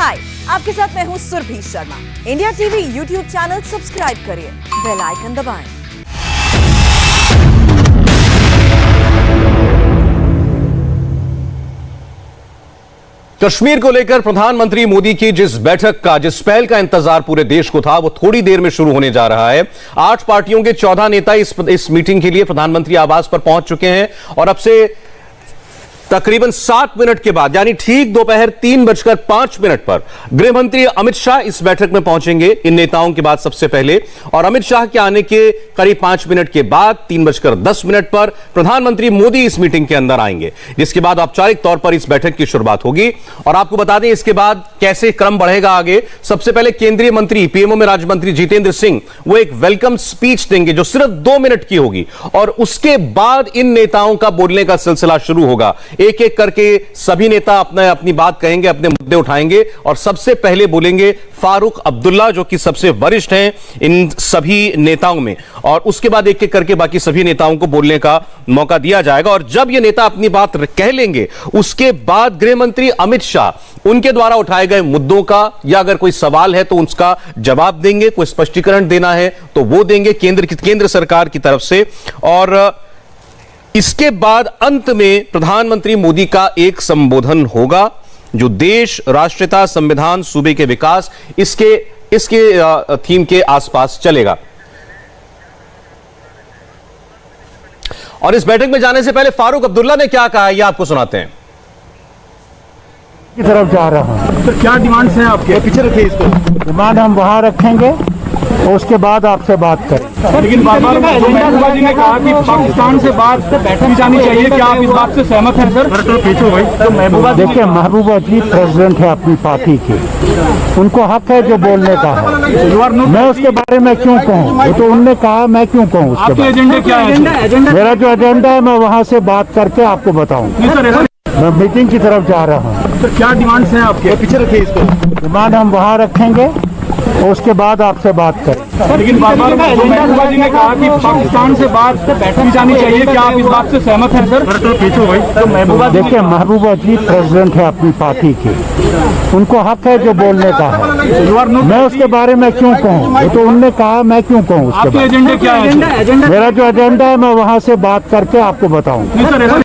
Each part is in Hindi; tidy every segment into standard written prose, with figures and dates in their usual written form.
हाय, आपके साथ मैं हूँ Surbhi Sharma. India TV YouTube channel subscribe करिए, बेल आइकन दबाएं। कश्मीर को लेकर प्रधानमंत्री मोदी की जिस पहल का इंतजार पूरे देश को था, वो थोड़ी देर में शुरू होने जा रहा है। 8 पार्टियों के 14 नेता इस मीटिंग के लिए प्रधानमंत्री आवास पर पहुंच चुके हैं और अब से तकरीबन 7 मिनट के बाद, यानी ठीक दोपहर 3:05 पर गृह मंत्री अमित शाह इस बैठक में पहुंचेंगे इन नेताओं के बाद सबसे पहले। और अमित शाह के आने के करीब 5 मिनट के बाद 3:10 पर प्रधानमंत्री मोदी इस मीटिंग के अंदर आएंगे, जिसके बाद औपचारिक तौर पर इस बैठक की शुरुआत होगी। और आपको बता दें इसके बाद कैसे क्रम बढ़ेगा आगे। सबसे पहले केंद्रीय मंत्री, पीएमओ में राज्य मंत्री जितेंद्र सिंह, वो एक वेलकम स्पीच देंगे जो सिर्फ 2 मिनट की होगी। और उसके बाद इन नेताओं का बोलने का सिलसिला शुरू होगा। एक एक करके सभी नेता अपनी बात कहेंगे, अपने मुद्दे उठाएंगे और सबसे पहले बोलेंगे फारूक अब्दुल्ला, जो कि सबसे वरिष्ठ हैं इन सभी नेताओं में। और उसके बाद एक एक करके बाकी सभी नेताओं को बोलने का मौका दिया जाएगा। और जब ये नेता अपनी बात कह लेंगे, उसके बाद गृह मंत्री अमित शाह उनके द्वारा उठाए गए मुद्दों का, या अगर कोई सवाल है तो उसका जवाब देंगे, कोई स्पष्टीकरण देना है तो वो देंगे केंद्र सरकार की तरफ से। और इसके बाद अंत में प्रधानमंत्री मोदी का एक संबोधन होगा जो देश, राष्ट्रीयता, संविधान, सूबे के विकास, इसके थीम के आसपास चलेगा। और इस बैठक में जाने से पहले फारूक अब्दुल्ला ने क्या कहा, यह आपको सुनाते हैं। की तरफ जा रहा हूं। तो क्या डिमांड्स हैं आपके? पीछे रखिए इसको। डिमांड हम वहां रखेंगे और उसके बाद आपसे बात करें। लेकिन बार-बार महबूबा जी ने कहा कि पाकिस्तान से बात की जानी चाहिए, क्या आप इस बात से सहमत हैं सर? तो महबूबा, देखिए महबूबा जी प्रेसिडेंट है अपनी पार्टी की, उनको हक है जो बोलने का है। मैं उसके बारे में क्यों कहूँ, तो उनने कहा, मैं क्यों कहूँ उसके बारे में? एजेंडा क्या है? मेरा जो एजेंडा है मैं वहाँ से बात करके आपको बताऊँ। मैं मीटिंग की तरफ जा रहा हूँ। तो क्या डिमांड्स हैं आपके? पीछे रखिए इसको। डिमांड हम वहाँ रखेंगे और उसके बाद आपसे बात करें। लेकिन बार-बार महबूबा जी ने कहा कि पाकिस्तान से बात की जानी चाहिए, क्या आप इस बात से सहमत हैं सर? तो महबूबा, देखिए महबूबा जी प्रेसिडेंट है अपनी पार्टी की, उनको हक है जो बोलने का है। मैं उसके बारे में क्यों कहूँ, तो उनने कहा, मैं क्यों कहूँ उसके बारे में? एजेंडा क्या है? मेरा जो एजेंडा है मैं वहाँ से बात करके आपको बताऊँ।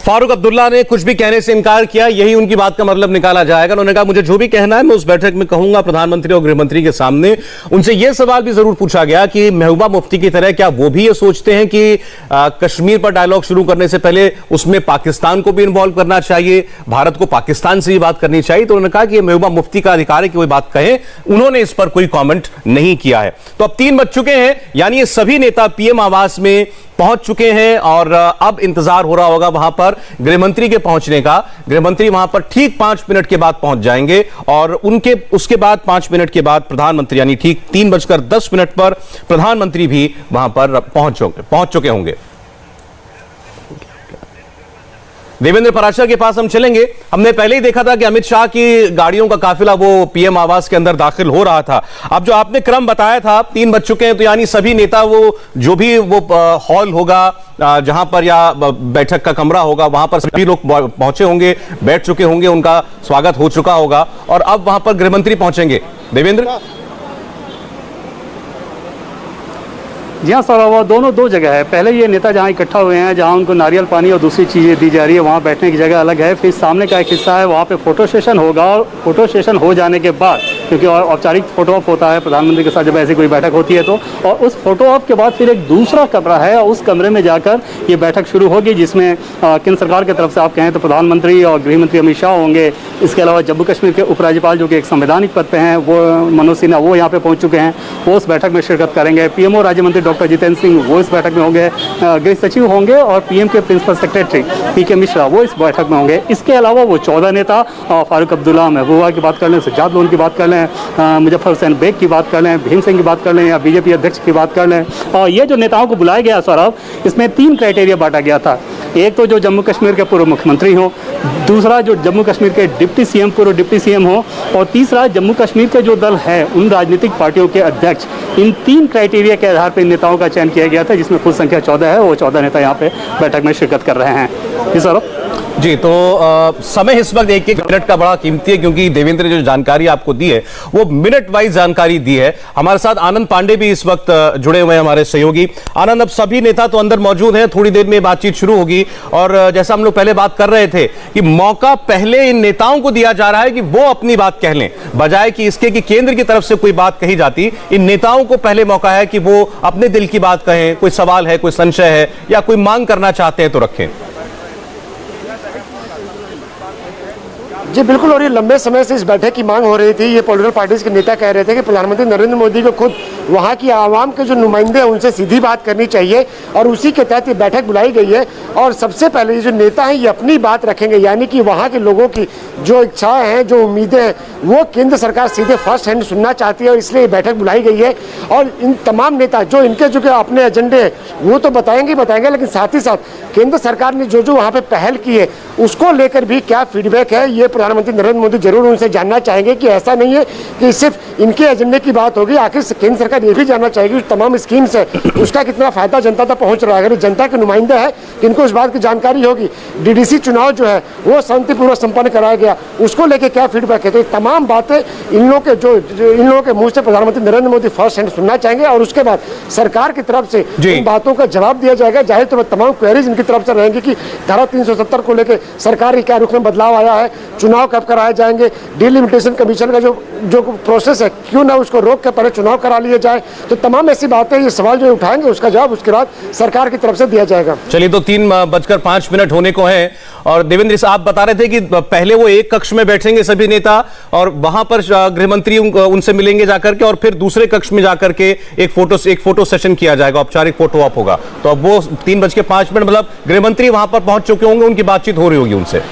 फारूक अब्दुल्ला ने कुछ भी कहने से इनकार किया, यही उनकी बात का मतलब निकाला जाएगा। उन्होंने कहा मुझे जो भी कहना है मैं उस बैठक में कहूंगा प्रधानमंत्री और गृहमंत्री के सामने। उनसे यह सवाल भी जरूर पूछा गया कि महबूबा मुफ्ती की तरह क्या वो भी ये सोचते हैं कि कश्मीर पर डायलॉग शुरू करने से पहले उसमें पाकिस्तान को भी इन्वॉल्व करना चाहिए, भारत को पाकिस्तान से ही बात करनी चाहिए। तो उन्होंने कहा कि महबूबा मुफ्ती का अधिकार है कि कोई बात कहें, उन्होंने इस पर कोई कॉमेंट नहीं किया है। तो अब 3 बज चुके हैं, यानी ये सभी नेता पीएम आवास में पहुंच चुके हैं और अब इंतजार हो रहा होगा वहां पर गृहमंत्री के पहुंचने का। गृहमंत्री वहां पर ठीक 5 मिनट के बाद पहुंच जाएंगे और उसके बाद 5 मिनट के बाद प्रधानमंत्री, यानी ठीक 3:10 पर प्रधानमंत्री भी वहां पर पहुंच चुके होंगे। देवेंद्र पराशर के पास हम चलेंगे। हमने पहले ही देखा था कि अमित शाह की गाड़ियों का काफिला वो पीएम आवास के अंदर दाखिल हो रहा था। अब जो आपने क्रम बताया था, 3 बज चुके हैं, तो यानी सभी नेता वो जो भी वो हॉल होगा जहां पर या बैठक का कमरा होगा, वहां पर सभी लोग पहुंचे होंगे, बैठ चुके होंगे, उनका स्वागत हो चुका होगा और अब वहां पर गृहमंत्री पहुंचेंगे। देवेंद्र जी हाँ सर, वो दो जगह है। पहले ये नेता जहाँ इकट्ठा हुए हैं, जहाँ उनको नारियल पानी और दूसरी चीज़ें दी जा रही है, वहाँ बैठने की जगह अलग है। फिर सामने का एक हिस्सा है, वहाँ पे फोटो सेशन होगा और फोटो सेशन हो जाने के बाद, क्योंकि औपचारिक फोटो ऑफ होता है प्रधानमंत्री के साथ जब ऐसी कोई बैठक होती है तो, और उस फोटो ऑफ के बाद फिर एक दूसरा कमरा है और उस कमरे में जाकर ये बैठक शुरू होगी, जिसमें केंद्र सरकार की तरफ से आप कहें तो प्रधानमंत्री और गृहमंत्री अमित शाह होंगे। इसके अलावा जम्मू कश्मीर के उपराज्यपाल जो कि एक संवैधानिक पद पे हैं, वो मनोज सिन्हा, वो यहाँ पे पहुँच चुके हैं, वो उस बैठक में शिरकत करेंगे। पीएमओ राज्य मंत्री डॉक्टर जितेंद्र सिंह वो इस बैठक में होंगे, गृह सचिव होंगे और पीएम के प्रिंसिपल सेक्रेटरी पीके मिश्रा वो इस बैठक में होंगे। इसके अलावा वो 14 नेता, फारूक अब्दुल्ला, महबूबा की बात कर लें, सज्जाद लोन की बात कर लें, मुजफ्फर हुसैन बेग की बात कर लें, भीम सिंह की बात कर लें या बीजेपी अध्यक्ष की बात कर लें, और ये जो नेताओं को बुलाया गया सौरभ, इसमें 3 क्राइटेरिया बांटा गया था। एक तो जो जम्मू कश्मीर के पूर्व मुख्यमंत्री हों, दूसरा जो जम्मू कश्मीर के डिप्टी सीएम, पूर्व डिप्टी सीएम हो, और तीसरा जम्मू कश्मीर के जो दल है उन राजनीतिक पार्टियों के अध्यक्ष। इन 3 क्राइटेरिया के आधार पर इन नेताओं का चयन किया गया था, जिसमें कुल संख्या 14 है। वो 14 नेता यहाँ पे बैठक में शिरकत कर रहे हैं। जी सर जी, तो समय इस वक्त 1-1 मिनट का बड़ा कीमती है, क्योंकि देवेंद्र ने जो जानकारी आपको दी है वो मिनट वाइज जानकारी दी है। हमारे साथ आनंद पांडे भी इस वक्त जुड़े हुए हैं, हमारे सहयोगी। आनंद, अब सभी नेता तो अंदर मौजूद हैं, थोड़ी देर में बातचीत शुरू होगी, और जैसा हम लोग पहले बात कर रहे थे कि मौका पहले इन नेताओं को दिया जा रहा है कि वो अपनी बात कह लें, बजाय कि इसके कि केंद्र की तरफ से कोई बात कही जाती। इन नेताओं को पहले मौका है कि वो अपने दिल की बात कहें, कोई सवाल है, कोई संशय है या कोई मांग करना चाहते हैं तो रखें। जी बिल्कुल, और ये लंबे समय से इस बैठक की मांग हो रही थी। ये पॉलिटिकल पार्टीज के नेता कह रहे थे कि प्रधानमंत्री नरेंद्र मोदी को खुद वहाँ की आवाम के जो नुमाइंदे हैं उनसे सीधी बात करनी चाहिए, और उसी के तहत ये बैठक बुलाई गई है। और सबसे पहले ये जो नेता हैं ये अपनी बात रखेंगे, यानी कि वहाँ के लोगों की जो इच्छाएं हैं, जो उम्मीदें हैं, वो केंद्र सरकार सीधे फर्स्ट हैंड सुनना चाहती है, और इसलिए ये बैठक बुलाई गई है। और इन तमाम नेता जो इनके जो अपने एजेंडे हैं वो तो बताएंगे, लेकिन साथ ही साथ केंद्र सरकार ने जो वहाँ पे पहल की है उसको लेकर भी क्या फीडबैक है, ये प्रधानमंत्री नरेंद्र मोदी जरूर उनसे जानना चाहेंगे। कि ऐसा नहीं है कि सिर्फ इनके एजेंडे की बात होगी, आखिर केंद्र सरकार ये भी जानना चाहेगी तमाम स्कीम्स है उसका कितना फायदा जनता तक पहुंच रहा है। अगर जनता के नुमाइंदे है कि इनको इस बात की जानकारी होगी, डीडीसी चुनाव जो है वो शांतिपूर्वक संपन्न कराया गया, उसको लेकर क्या फीडबैक है, तो तमाम बातें इन लोगों के मुंह से प्रधानमंत्री नरेंद्र मोदी फर्स्ट हैंड सुनना चाहेंगे, और उसके बाद सरकार की तरफ से इन बातों का जवाब दिया जाएगा। जाहिर तौर पर तमाम क्वेरीज इनकी तरफ से रहेंगी कि धारा 370 को लेकर सरकार के क्या रुख में बदलाव आया है, चुनाव कब कराए जाएंगे, डिलिमिटेशन कमीशन का जो प्रोसेस है क्यों ना उसको रोक कर पहले चुनाव करा लिए जाए। तो तमाम ऐसी बातें, ये सवाल जो उठाएंगे उसका जवाब उसके बाद सरकार की तरफ से दिया जाएगा। चलिए, तो 3:05 होने को हैं, और देवेंद्र आप बता रहे थे कि पहले वो एक कक्ष में बैठेंगे सभी नेता, और वहां पर गृह मंत्री उनसे मिलेंगे जाकर के, और फिर दूसरे कक्ष में जाकर के एक फोटो सेशन किया जाएगा, औपचारिक फोटो ऑप होगा। तो अब वो 3:05 मतलब गृह मंत्री वहां पर पहुंच चुके होंगे, उनकी बातचीत हो रही होगी उनसे।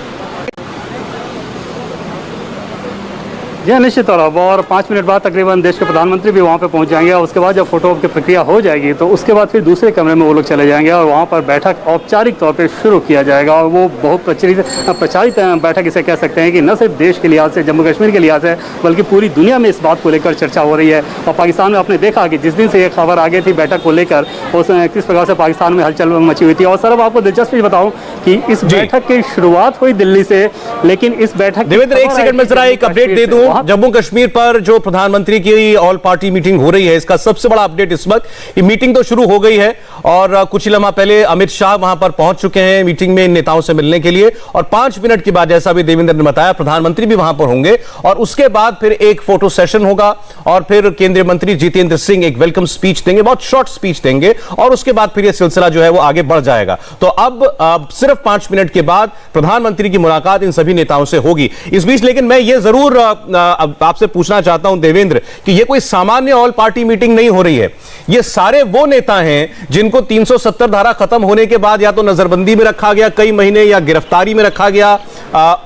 जी निश्चित तौर पर, और 5 मिनट बाद तकरीबन देश के प्रधानमंत्री भी वहाँ पे पहुँच जाएंगे, और उसके बाद जब फोटो की प्रक्रिया हो जाएगी तो उसके बाद फिर दूसरे कमरे में वो लोग चले जाएंगे, और वहाँ पर बैठक औपचारिक तौर पे शुरू किया जाएगा। और वो बहुत प्रचारित बैठक इसे कह सकते हैं कि न सिर्फ देश के लिहाज से, जम्मू कश्मीर के लिहाज से, बल्कि पूरी दुनिया में इस बात को लेकर चर्चा हो रही है। और पाकिस्तान में आपने देखा कि जिस दिन से ये खबर आ गई थी बैठक को लेकर, उस किस प्रकार से पाकिस्तान में हलचल मची हुई थी। और सर अब आपको दिलचस्प बताऊँ कि इस बैठक की शुरुआत हुई दिल्ली से, लेकिन इस बैठक देवेंद्र एक सेकंड में जरा एक अपडेट दे दूं। जम्मू कश्मीर पर जो प्रधानमंत्री की ऑल पार्टी मीटिंग हो रही है, इसका सबसे बड़ा अपडेट इस वक्त, ये मीटिंग तो शुरू हो गई है, और कुछ ही लम्हा पहले अमित शाह वहां पर पहुंच चुके हैं मीटिंग में नेताओं से मिलने के लिए, और 5 मिनट के बाद जैसा भी देवेंद्र ने बताया प्रधानमंत्री भी वहां पर होंगे, और उसके बाद फिर एक फोटो सेशन होगा, और फिर केंद्रीय मंत्री जितेंद्र सिंह एक वेलकम स्पीच देंगे, बहुत शॉर्ट स्पीच देंगे, और उसके बाद फिर यह सिलसिला जो है वो आगे बढ़ जाएगा। तो अब सिर्फ 5 मिनट के बाद प्रधानमंत्री की मुलाकात इन सभी नेताओं से होगी। इस बीच लेकिन मैं ये जरूर आपसे पूछना चाहता हूं देवेंद्र कि यह कोई सामान्य ऑल पार्टी मीटिंग नहीं हो रही है, ये सारे वो नेता हैं जिनको 370 धारा खत्म होने के बाद या तो नजरबंदी में रखा गया कई महीने, या गिरफ्तारी में रखा गया।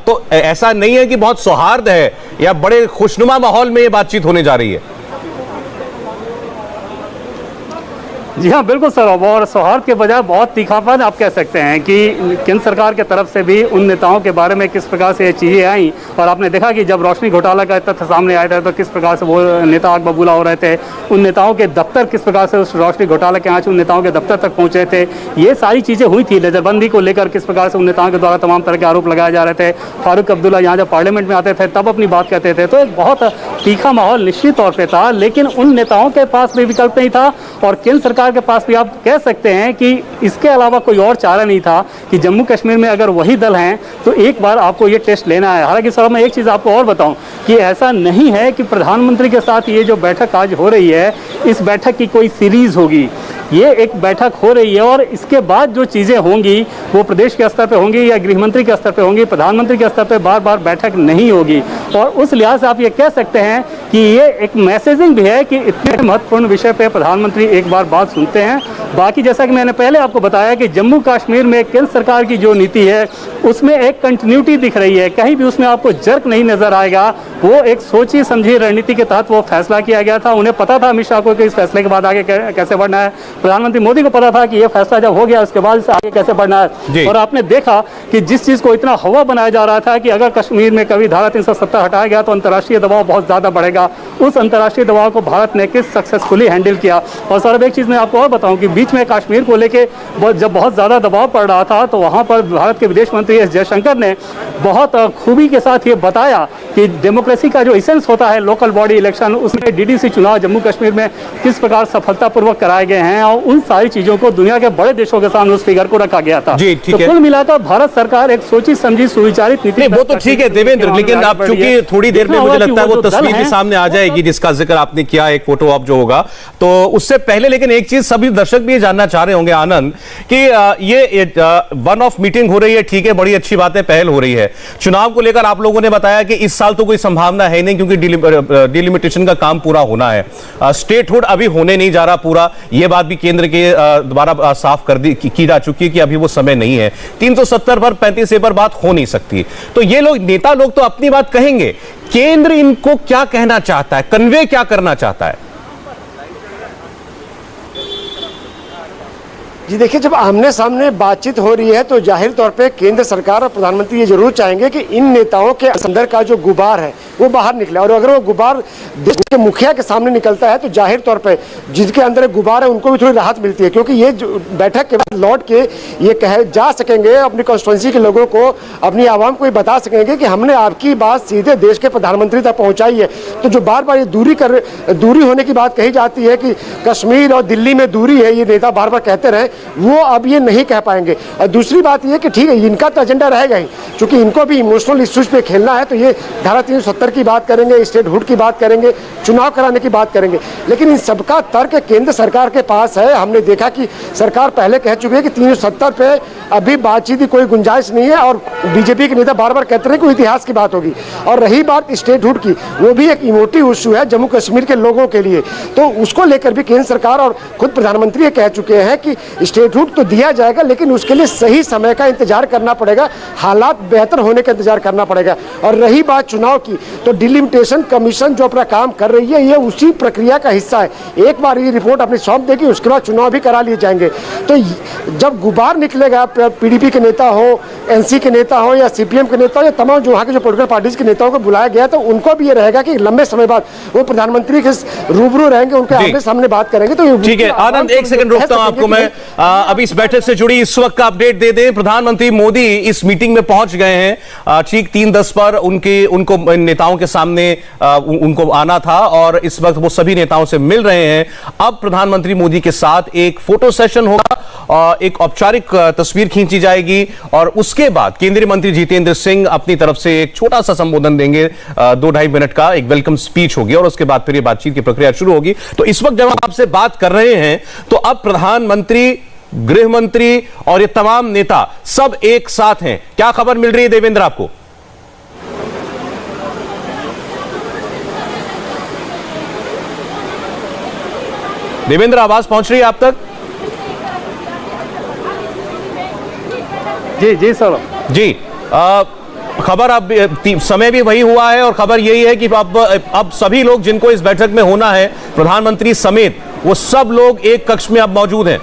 तो ऐसा नहीं है कि बहुत सौहार्द है या बड़े खुशनुमा माहौल में यह बातचीत होने जा रही है। जी हाँ बिल्कुल सर, और सौहार्द के बजाय बहुत तीखापन आप कह सकते हैं कि केंद्र सरकार के तरफ से भी उन नेताओं के बारे में किस प्रकार से ये चीज़ें आई। और आपने देखा कि जब रोशनी घोटाला का तथ्य सामने आया था तो किस प्रकार से वो नेता आग बबूला हो रहे थे, उन नेताओं के दफ्तर किस प्रकार से उस रोशनी घोटाला के आँच उन नेताओं के दफ्तर तक पहुँचे थे, ये सारी चीज़ें हुई थी। नज़रबंदी को लेकर किस प्रकार से उन नेताओं के द्वारा तमाम तरह के आरोप लगाए जा रहे थे। फारूक अब्दुल्ला यहाँ जब पार्लियामेंट में आते थे तब अपनी बात कहते थे, तो एक बहुत तीखा माहौल निश्चित तौर पर था। लेकिन उन नेताओं के पास भी विकल्प नहीं था, और केंद्र सरकार के पास भी आप कह सकते हैं कि इसके अलावा कोई और चारा नहीं था कि जम्मू कश्मीर में अगर वही दल हैं तो एक बार आपको ये टेस्ट लेना है। हालांकि सर मैं एक चीज़ आपको और बताऊं कि ऐसा नहीं है कि प्रधानमंत्री के साथ ये जो बैठक आज हो रही है इस बैठक की कोई सीरीज होगी, ये एक बैठक हो रही है, और इसके बाद जो चीज़ें होंगी वो प्रदेश के स्तर पे होंगी या गृह मंत्री के स्तर पे होंगी, प्रधानमंत्री के स्तर पे बार बार बैठक नहीं होगी। और उस लिहाज से आप ये कह सकते हैं कि ये एक मैसेजिंग भी है कि इतने महत्वपूर्ण विषय पे प्रधानमंत्री एक बार बात सुनते हैं। बाकी जैसा कि मैंने पहले आपको बताया कि जम्मू कश्मीर में केंद्र सरकार की जो नीति है उसमें एक कंटिन्यूटी दिख रही है, कहीं भी उसमें आपको जर्क नहीं नजर आएगा। वो एक सोची समझी रणनीति के तहत वो फैसला किया गया था। उन्हें पता था अमित शाह को कि इस फैसले के बाद आगे कैसे बढ़ना है। प्रधानमंत्री मोदी को पता था कि ये फैसला जब हो गया उसके बाद इसे आगे कैसे बढ़ना है। और आपने देखा कि जिस चीज को इतना हवा बनाया जा रहा था कि अगर कश्मीर में कभी धारा 370 हटाया गया तो अंतर्राष्ट्रीय दबाव बहुत ज्यादा बढ़ेगा, उस अंतर्राष्ट्रीय दबाव को भारत ने किस सक्सेसफुली हैंडल किया। और सर एक चीज मैं आपको और बताऊं कि बीच में कश्मीर को लेके जब बहुत ज्यादा दबाव पड़ रहा था तो वहां पर भारत के विदेश मंत्री एस जयशंकर ने बहुत खूबी के साथ ये बताया कि डेमोक्रेसी का जो एसेंस होता है लोकल बॉडी इलेक्शन, उसमें डीडीसी चुनाव जम्मू कश्मीर में किस प्रकार सफलतापूर्वक कराए गए हैं और उन सारी चीजों को दुनिया के बड़े देशों के सामने उस फिगर को रखा गया था। तो कुल मिलाकर भारत सरकार एक सोची समझी सुविचारित नीति। वो तो ठीक है देवेंद्र, लेकिन अब चूंकि थोड़ी देर में मुझे लगता है वो तस्वीर भी सामने आ जाएगी जिसका जिक्र आपने किया, एक फोटो ऑप जो होगा, तो उससे पहले लेकिन एक चीज सभी दर्शक भी जानना चाह रहे होंगे आनंद कि ये वन ऑफ मीटिंग हो रही है, ठीक है, बड़ी अच्छी बात है, पहल हो रही है। चुनाव को लेकर आप लोगों ने बताया कि इस साल तो कोई संभावना है नहीं क्योंकि डिलिमिटेशन का काम पूरा होना है, स्टेटहुड अभी होने नहीं जा रहा पूरा, यह बात भी केंद्र के द्वारा साफ कर दी की जा चुकी है कि अभी वो समय नहीं है। 370 पर 35 पर बात हो नहीं सकती। तो ये लोग नेता लोग तो अपनी बात कहेंगे, केंद्र इनको क्या कहना चाहता है, कन्वे क्या करना चाहता है? जी देखिए, जब आमने सामने बातचीत हो रही है तो जाहिर तौर पे केंद्र सरकार और प्रधानमंत्री ये जरूर चाहेंगे कि इन नेताओं के अंदर का जो गुबार है वो बाहर निकले, और अगर वो गुबार देश के मुखिया के सामने निकलता है तो जाहिर तौर पे जिनके अंदर गुबार है उनको भी थोड़ी राहत मिलती है, क्योंकि ये जो बैठक के बाद लौट के ये कहे जा सकेंगे अपनी कॉन्स्टिट्यूंसी के लोगों को, अपनी आवाम को ये बता सकेंगे कि हमने आपकी बात सीधे देश के प्रधानमंत्री तक पहुँचाई है। तो जो बार बार ये दूरी होने की बात कही जाती है कि कश्मीर और दिल्ली में दूरी है, ये नेता बार बार कहते रहे, वो अब ये नहीं कह पाएंगे। और दूसरी बात ये कि ठीक है इनका तो एजेंडा रहेगा ही, क्योंकि इनको भी इमोशनल इश्यूज पे खेलना है, तो ये धारा 370 की बात करेंगे, स्टेटहुड की बात करेंगे, चुनाव कराने की बात करेंगे, लेकिन इन सबका तर्क केंद्र सरकार के पास है। हमने देखा कि सरकार पहले कह चुकी है कि 370 पे अभी बातचीत की कोई गुंजाइश नहीं है, और बीजेपी के नेता बार बार कहते रहे कि इतिहास की बात होगी। और रही बात स्टेटहुड की, वो भी एक इमोटिव इशू है जम्मू कश्मीर के लोगों के लिए, तो उसको लेकर भी केंद्र सरकार और खुद प्रधानमंत्री ये कह चुके हैं कि स्टेटहुड तो दिया जाएगा, लेकिन उसके लिए सही समय का इंतजार करना पड़ेगा, हालात बेहतर होने का इंतजार करना पड़ेगा। और रही बात चुनाव की, तो डिलिमिटेशन कमीशन जो अपना काम कर रही है ये उसी प्रक्रिया का हिस्सा है। एक बार ये रिपोर्ट अपनी सौंप देगी, उसके बाद चुनाव भी करा लिए जाएंगे। तो जब गुबार निकलेगा, पीडीपी के नेता हो, एनसी के नेता हो या सीपीएम के नेता हो या तमाम जो वहाँ के जो पोलिटिकल पार्टीज के नेताओं को बुलाया गया, तो उनको भी ये रहेगा कि लंबे समय बाद वो प्रधानमंत्री के रूबरू रहेंगे, उनके आमने सामने बात करेंगे। तो ठीक है आनंद, एक सेकंड रोकता हूं आपको मैं। अभी इस बैठक से जुड़ी इस वक्त का अपडेट दे दें। प्रधानमंत्री मोदी इस मीटिंग में पहुंच गए हैं, ठीक 3:10 पर उनको नेताओं के सामने उनको आना था, और इस वक्त वो सभी नेताओं से मिल रहे हैं। अब प्रधानमंत्री मोदी के साथ एक फोटो सेशन होगा, एक औपचारिक तस्वीर खींची जाएगी, और उसके बाद केंद्रीय मंत्री जितेंद्र सिंह अपनी तरफ से एक छोटा सा संबोधन देंगे, 2-2.5 मिनट का एक वेलकम स्पीच होगी, और उसके बाद फिर ये बातचीत की प्रक्रिया शुरू होगी। तो इस वक्त जब हम आपसे बात कर रहे हैं तो अब प्रधानमंत्री, गृह मंत्री और ये तमाम नेता सब एक साथ हैं। क्या खबर मिल रही है देवेंद्र आपको? देवेंद्र, आवाज पहुंच रही है आप तक? जी सर जी, खबर अब समय भी वही हुआ है, और खबर यही है कि अब सभी लोग जिनको इस बैठक में होना है, प्रधानमंत्री समेत, वो सब लोग एक कक्ष में अब मौजूद हैं।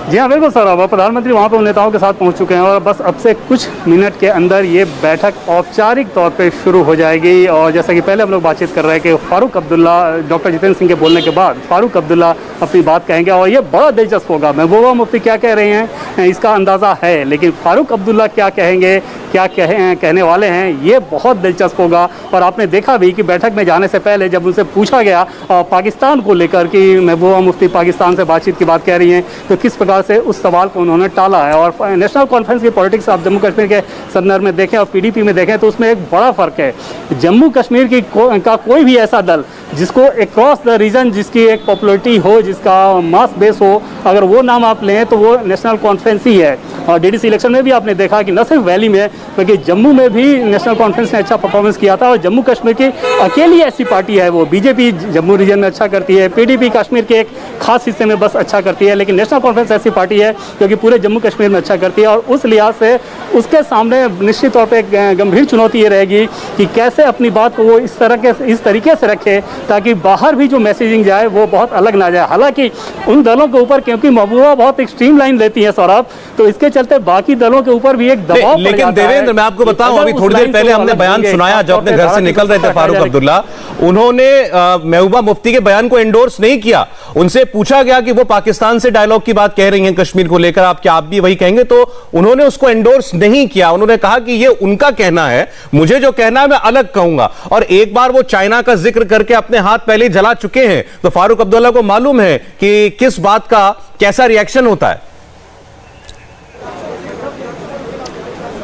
जी हाँ बिल्कुल सर, अब प्रधानमंत्री वहाँ पर नेताओं के साथ पहुँच चुके हैं, और बस अब से कुछ मिनट के अंदर ये बैठक औपचारिक तौर पे शुरू हो जाएगी। और जैसा कि पहले हम लोग बातचीत कर रहे हैं कि फारूक अब्दुल्ला, डॉक्टर जितेंद्र सिंह के बोलने के बाद फारूक अब्दुल्ला अपनी बात कहेंगे, और ये बड़ा दिलचस्प होगा। महबूबा मुफ्ती क्या कह रहे हैं इसका अंदाज़ा है, लेकिन फारूक अब्दुल्ला क्या कहेंगे, क्या कहने वाले हैं, ये बहुत दिलचस्प होगा। और आपने देखा भी कि बैठक में जाने से पहले जब उनसे पूछा गया पाकिस्तान को लेकर कि महबूबा मुफ्ती पाकिस्तान से बातचीत की बात कह रही हैं, तो किस प्रकार से उस सवाल को उन्होंने टाला है। और नेशनल कॉन्फ्रेंस की पॉलिटिक्स आप जम्मू कश्मीर के संदर्भ में देखें और पीडीपी में देखें तो उसमें एक बड़ा फ़र्क है। जम्मू कश्मीर का कोई भी ऐसा दल जिसको अक्रॉस द रीजन, जिसकी एक पॉपुलरिटी हो, जिसका मास बेस हो, अगर वो नाम आप लें तो वो नेशनल कॉन्फ्रेंस ही है। और डीडीसी इलेक्शन में भी आपने देखा कि न सिर्फ वैली में क्योंकि जम्मू में भी नेशनल कॉन्फ्रेंस ने अच्छा परफॉर्मेंस किया था और जम्मू कश्मीर की अकेली ऐसी पार्टी है वो। बीजेपी जम्मू रीजन में अच्छा करती है, पीडीपी कश्मीर के एक खास हिस्से में बस अच्छा करती है, लेकिन नेशनल कॉन्फ्रेंस ऐसी पार्टी है जो कि पूरे जम्मू कश्मीर में अच्छा करती है। और उस लिहाज से उसके सामने निश्चित तौर पर गंभीर चुनौती ये रहेगी कि कैसे अपनी बात को वो इस तरीके से रखे ताकि बाहर भी जो मैसेजिंग जाए वो बहुत अलग ना जाए। हालांकि उन दलों के ऊपर क्योंकि महबूबा बहुत एक्सट्रीम लाइन लेती है सौरभ, तो इसके चलते बाकी दलों के ऊपर भी एक दबाव। लेकिन देवेंद्र, मैं आपको बताऊं, अभी थोड़ी देर पहले हमने बयान सुनाया जब अपने घर से निकल रहे थे फारूक अब्दुल्ला, उन्होंने महबूबा मुफ्ती के बयान को एंडोर्स नहीं किया। उनसे पूछा गया कि वो पाकिस्तान से डायलॉग की बात कह रही हैं कश्मीर को लेकर, आप क्या आप भी वही कहेंगे? तो उन्होंने उसको एंडोर्स नहीं किया। उन्होंने कहा कि ये उनका कहना है, मुझे जो कहना है मैं अलग कहूंगा। और एक बार वो चाइना का जिक्र करके अपने हाथ पहले जला चुके हैं, तो फारूक अब्दुल्ला को मालूम है कि किस बात का कैसा रिएक्शन होता है।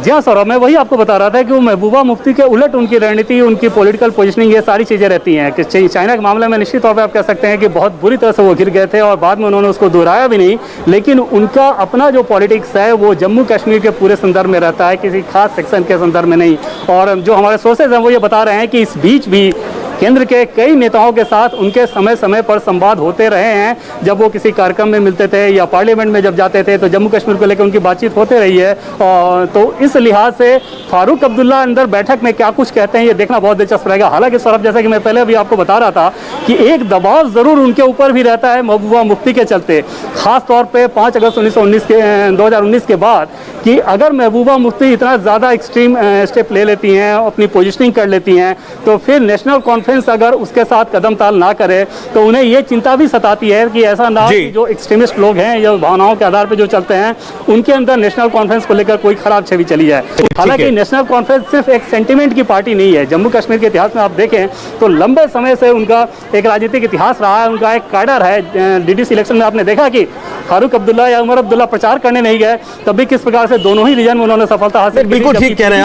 जी हाँ सौरभ, मैं वही आपको बता रहा था कि वो महबूबा मुफ्ती के उलट उनकी रणनीति, उनकी पॉलिटिकल पोजीशनिंग, ये सारी चीज़ें रहती हैं कि चाइना के मामले में निश्चित तौर पे आप कह सकते हैं कि बहुत बुरी तरह से वो गिर गए थे और बाद में उन्होंने उसको दोहराया भी नहीं। लेकिन उनका अपना जो पॉलिटिक्स है वो जम्मू कश्मीर के पूरे संदर्भ में रहता है, किसी खास सेक्शन के संदर्भ में नहीं। और जो हमारे सोर्सेज हैं वो ये बता रहे हैं कि इस बीच भी केंद्र के कई नेताओं के साथ उनके समय समय पर संवाद होते रहे हैं। जब वो किसी कार्यक्रम में मिलते थे या पार्लियामेंट में जब जाते थे तो जम्मू कश्मीर को लेकर उनकी बातचीत होते रही है। और तो इस लिहाज से फारूक अब्दुल्ला अंदर बैठक में क्या कुछ कहते हैं ये देखना बहुत दिलचस्प रहेगा। हालांकि सौरभ, जैसा कि मैं पहले भी आपको बता रहा था कि एक दबाव जरूर उनके ऊपर भी रहता है महबूबा मुफ्ती के चलते, खास तौर पर 5 अगस्त 2019 के बाद, कि अगर महबूबा मुफ्ती इतना ज़्यादा एक्सट्रीम स्टेप ले लेती हैं, अपनी पोजिशनिंग कर लेती हैं, तो फिर नेशनल कॉन्फ्रेंस अगर उसके साथ कदम ताल ना करे तो उन्हें ये चिंता भी सताती है कि ऐसा ना कि जो एक्सट्रीमिस्ट लोग हैं या भावनाओं के आधार पर जो चलते हैं उनके अंदर नेशनल कॉन्फ्रेंस को लेकर कोई खराब छवि चली जाए। हालांकि नेशनल कॉन्फ्रेंस सिर्फ एक सेंटिमेंट की पार्टी नहीं है। जम्मू कश्मीर के इतिहास में आप देखें तो लंबे समय से उनका एक राजनीतिक इतिहास रहा है, उनका एक कैडर है। डीडीसी इलेक्शन में आपने देखा कि फारूक अब्दुल्ला या उमर अब्दुल्ला प्रचार करने नहीं गए, तब भी किस प्रकार से दोनों ही रीजन में उन्होंने सफलता हासिल की। बिल्कुल ठीक कह रहे हैं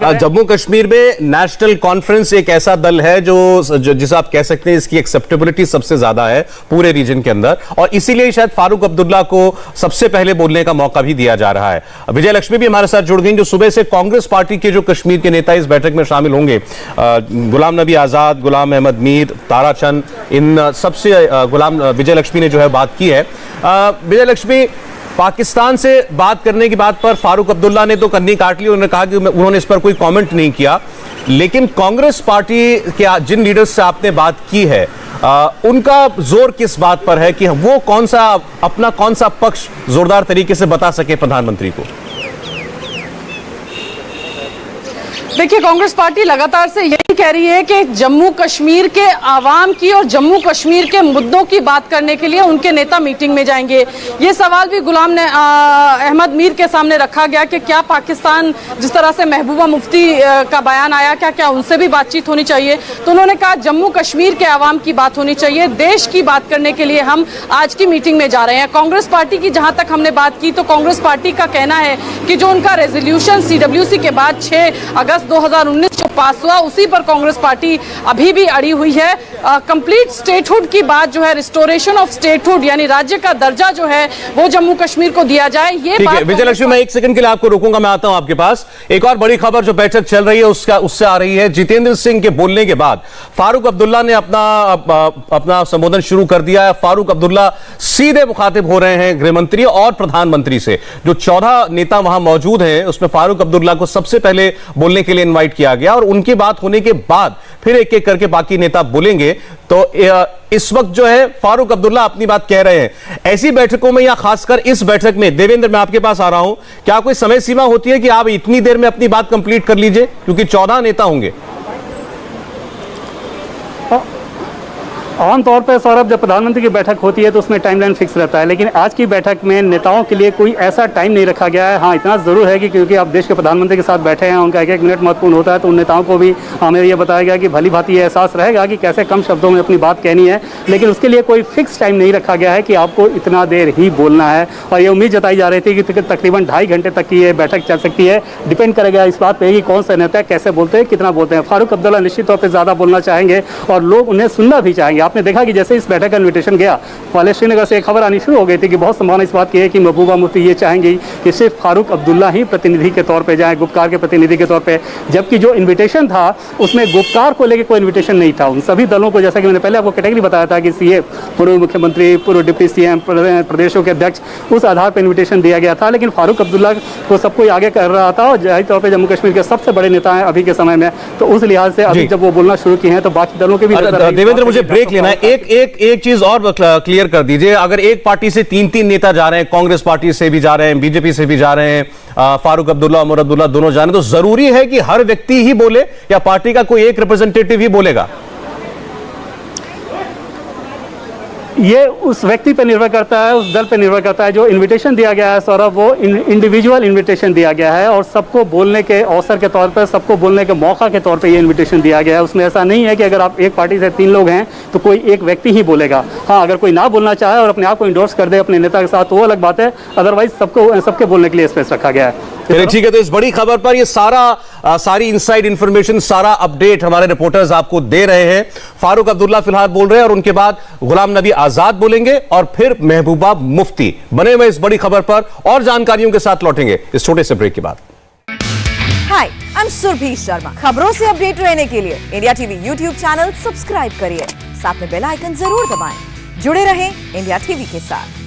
आप। जम्मू कश्मीर में नेशनल कॉन्फ्रेंस एक ऐसा दल है जो जिसे आप कह सकते हैं इसकी एक्सेप्टेबिलिटी सबसे ज्यादा है पूरे रीजन के अंदर, और इसीलिए शायद फारूक अब्दुल्ला को सबसे पहले बोलने का मौका भी दिया जा रहा है। विजय लक्ष्मी भी हमारे साथ जुड़ गई जो सुबह से कांग्रेस पार्टी के जो कश्मीर के नेता इस बैठक में शामिल होंगे, गुलाम नबी आजाद, गुलाम अहमद मीर, तारा चंद, इन सबसे विजय लक्ष्मी ने जो है बात की है। विजय लक्ष्मी, पाकिस्तान से बात करने की बात पर फारूक अब्दुल्ला ने तो कन्नी काट ली, उन्होंने कहा कि उन्होंने इस पर कोई कमेंट नहीं किया। लेकिन कांग्रेस पार्टी के जिन लीडर्स से आपने बात की है उनका जोर किस बात पर है कि वो कौन सा पक्ष जोरदार तरीके से बता सके प्रधानमंत्री को? देखिए, कांग्रेस पार्टी लगातार से यही कह रही है कि जम्मू कश्मीर के आवाम की और जम्मू कश्मीर के मुद्दों की बात करने के लिए उनके नेता मीटिंग में जाएंगे। ये सवाल भी गुलाम अहमद मीर के सामने रखा गया कि क्या पाकिस्तान, जिस तरह से महबूबा मुफ्ती का बयान आया, क्या उनसे भी बातचीत होनी चाहिए? तो उन्होंने कहा जम्मू कश्मीर के आवाम की बात होनी चाहिए, देश की बात करने के लिए हम आज की मीटिंग में जा रहे हैं। कांग्रेस पार्टी की जहां तक हमने बात की तो कांग्रेस पार्टी का कहना है कि जो उनका रेजोल्यूशन CWC के बाद 6 अगस्त 2019 जो पास हुआ उसी पर कांग्रेस पार्टी अभी भी अड़ी हुई है। कंप्लीट स्टेटहुड की बात जो है, रिस्टोरेशन ऑफ स्टेटहुड यानी राज्य का दर्जा जो है वो जम्मू कश्मीर को दिया जाए। ये बात विजय लक्ष्मी, मैं एक सेकंड के लिए आपको रोकूंगा, मैं आता हूं आपके पास। एक और बड़ी खबर जो बैठक चल रही है उससे आ रही है। जितेंद्र सिंह के बोलने के बाद फारूक अब्दुल्ला ने अपना संबोधन शुरू कर दिया है। फारूक अब्दुल्ला सीधे मुखातिब हो रहे हैं गृह मंत्री और प्रधानमंत्री से। जो 14 नेता वहां मौजूद हैं उसमें फारूक अब्दुल्ला को सबसे पहले बोलने के लिए इनवाइट किया गया और उनकी बात होने के बाद फिर एक एक करके बाकी नेता बोलेंगे। तो इस वक्त जो है फारूक अब्दुल्ला अपनी बात कह रहे हैं। ऐसी बैठकों में या खासकर इस बैठक में, देवेंद्र मैं आपके पास आ रहा हूं, क्या कोई समय सीमा होती है कि आप इतनी देर में अपनी बात कंप्लीट कर लीजिए, क्योंकि 14 नेता होंगे? आमतौर पर सौरभ, जब प्रधानमंत्री की बैठक होती है तो उसमें टाइमलाइन फिक्स रहता है, लेकिन आज की बैठक में नेताओं के लिए कोई ऐसा टाइम नहीं रखा गया है। हाँ, इतना जरूर है कि क्योंकि आप देश के प्रधानमंत्री के साथ बैठे हैं, उनका एक मिनट महत्वपूर्ण होता है, तो उन नेताओं को भी हमें यह बताया गया कि भली भांति ये एहसास रहेगा कि कैसे कम शब्दों में अपनी बात कहनी है, लेकिन उसके लिए कोई फिक्स टाइम नहीं रखा गया है कि आपको इतना देर ही बोलना है। और ये उम्मीद जताई जा रही थी कि तकरीबन 2.5 घंटे तक की ये बैठक चल सकती है। डिपेंड करेगा इस बात पर कि कौन सा नेता कैसे बोलते हैं, कितना बोलते हैं। फारूक अब्दुल्ला निश्चित तौर पर ज़्यादा बोलना चाहेंगे और लोग उन्हें सुनना भी चाहेंगे। आपने देखा कि जैसे इस बैठक का इन्विटेशन गया, पहले श्रीनगर से एक खबर आनी शुरू हो गई थी कि बहुत संभावना इस बात की है कि महबूबा मुफ्ती ये चाहेंगी कि सिर्फ फारूक अब्दुल्ला ही प्रतिनिधि के तौर पे जाएं, गुप्तकार के प्रतिनिधि के तौर पे, जबकि जो इन्विटेशन था उसमें गुप्तकार को लेकर कोई इन्विटेशन नहीं था। उन सभी दलों को, जैसा कि मैंने पहले आपको कैटेगरी बताया था कि सीए, पूर्व मुख्यमंत्री, पूर्व डिप्टी सीएम, प्रदेशों के अध्यक्ष, उस आधार पर इन्विटेशन दिया गया था। लेकिन फारूक अब्दुल्ला को सब कोई आगे कर रहा था और जाहिर तौर पर जम्मू कश्मीर के सबसे बड़े नेता हैं अभी के समय में, तो उस लिहाज से अभी जब वो बोलना शुरू किए हैं तो बाकी दलों के भी। देवेंद्र, मुझे ब्रेक लेना है, एक चीज और क्लियर कर दीजिए। अगर एक पार्टी से तीन नेता जा रहे हैं, कांग्रेस पार्टी से भी जा रहे हैं, बीजेपी से भी जा रहे हैं, फारूक अब्दुल्ला, उमर अब्दुल्ला दोनों जा रहे हैं, तो जरूरी है कि हर व्यक्ति ही बोले या पार्टी का कोई एक रिप्रेजेंटेटिव ही बोलेगा? ये उस व्यक्ति पर निर्भर करता है, उस दल पर निर्भर करता है। जो इनविटेशन दिया गया है सौरभ, वो इंडिविजुअल इनविटेशन दिया गया है और सबको बोलने के अवसर के तौर पर, सबको बोलने के मौका के तौर पे ये इनविटेशन दिया गया है। उसमें ऐसा नहीं है कि अगर आप एक पार्टी से 3 लोग हैं तो कोई एक व्यक्ति ही बोलेगा। हाँ, अगर कोई ना बोलना चाहे और अपने आप को इंडोर्स कर दे अपने नेता के साथ तो वो अलग बात है, अदरवाइज सबके बोलने के लिए स्पेस रखा गया है। चलिए ठीक है, तो इस बड़ी खबर पर ये सारी इनसाइड इंफॉर्मेशन, सारा अपडेट हमारे रिपोर्टर्स आपको दे रहे हैं। फारूक अब्दुल्ला फिलहाल बोल रहे हैं और उनके बाद गुलाम नबी आजाद बोलेंगे और फिर महबूबा मुफ्ती। बने हुए इस बड़ी खबर पर और जानकारियों के साथ लौटेंगे इस छोटे से ब्रेक के बाद। हाय, आई एम सुरभि शर्मा। खबरों से अपडेट रहने के लिए India TV YouTube channel subscribe करिए, साथ में बेल आइकन जरूर दबाएं। जुड़े रहें इंडिया टीवी के साथ।